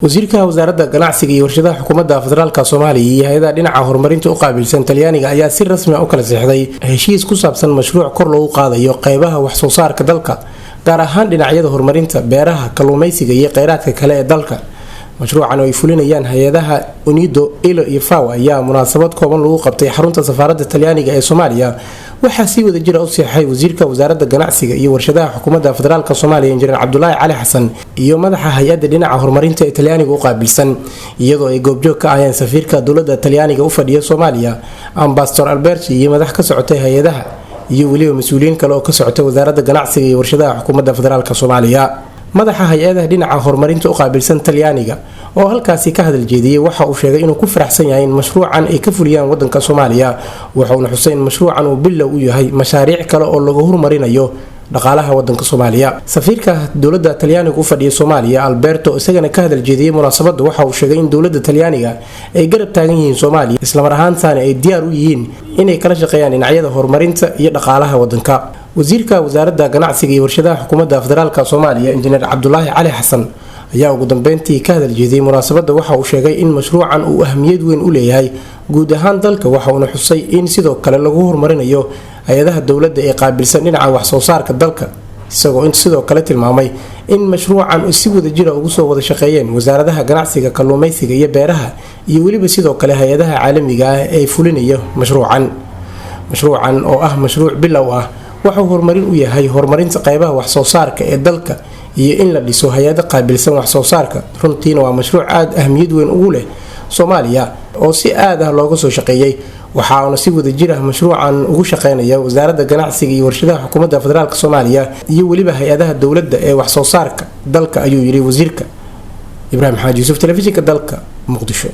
wasiirka wasaaradda ganacsiga iyo warshadaha xukuumadda federaalka Soomaaliya iyo hay'adaha dhinaca horumarinta u qaabilsan Talyaaniga ayaa si rasmi ah u kala saxiixday heshiis ku saabsan mashruuc kor loogu qaadayo qaybaha wax soo saarka dalka gaar ahaan dhinacyada horumarinta beeraha, kalluumaysiga iyo kheyraadka kale ee dalka. mashruucan oo ay fulinayaan hay'adaha UNIDO, ILO iyo FAO ayaa munaasabad kooban lagu qabtay xarunta safaaradda Talyaaniga ee Soomaaliya. waxaa si wada jir ah u saxiixay wasiirka wasaaradda ganacsiga iyo warshadaha xukuumadda federaalka Soomaaliya Injineer Cabdullaahi Cali Xasan iyo madaxa hay'adda dhinaca horumarinta ee Talyaaniga u qaabilsan, iyadoo ay goobjoog ka ahayeen safiirka dowladda Talyaaniga u fadhiya Soomaaliya Ambassador Alberti iyo madax ka socotay hay'adaha iyo waliba mas'uuliyiin kale oo ka socotay wasaaradda ganacsiga iyo warshadaha xukuumadda federaalka Soomaaliya. madaxa hay-adaha dhinaca horumarinta u qaabilsan Talyaaniga oo halkaasi ka hadal jeediyay waxa uu sheegay inuu ku faraxsan yahay in mashruucan ay ka fuliyaan wadanka Soomaaliya, wuxuuna xusay in mashruucan uu bilow u yahay mashaariic kale oo lagu horumarinayo dhaqaalaha wadanka Soomaaliya. safiirka dowladda Talyaaniga u fadhiya Soomaaliya Alberto isagana ka hadal jeediyay munaasabadda waxa uu sheegay in dowladda Talyaaniga ay garab taagan yihiin Soomaaliya isla mar ahaantaana ay diyaar u yihiin inay kala shaqeeyaan dhinacyada horumarinta iyo dhaqaalaha wadanka. wasiirka wasaaradda ganacsiga iyo warshadaha xukuumadda federaalka Soomaaliya Injineer Cabdullaahi Cali Xasan ayaa ugu dambeyntii ka hadal jeediyay munaasabadda waxa uu sheegay in mashruucan uu ahmiyad weyn u leeyahay guud ahaan dalka, waxa uuna xusay in sidoo kale lagu horumarinayo hay'adaha dowladda ee qaabilsan dhinaca wax soo saarka dalka, isagoo sidoo kale tilmaamay in mashruucan si wada jir ah ugu soo wada shaqeeyeen wasaaradaha ganacsiga, kalluumaysiga iyo beeraha iyo waliba sidoo kale hay'adaha caalamiga ah ee fulinayo mashruucan oo ah mashruuc bilow ah. wuxuu horumarin u yahay horumarinta qaybaha wax soo saarka ee dalka iyo in la dhiso hay'ado qaabilsan wax soo saarka. runtiina waa mashruuc aad ahmiyad weyn ugu leh Soomaaliya oo si aad ah looga soo shaqeeyay, waxaana si wada jir ah mashruucan ugu shaqeynaya wasaaradda ganacsiga iyo warshadaha xukuumadda federaalka Soomaaliya iyo waliba hay'adaha dowladda ee wax soo saarka dalka, ayuu yiri wasiirka. Ibraahim Xaaji Yuusuf, telefishinka dalka, Muqdisho.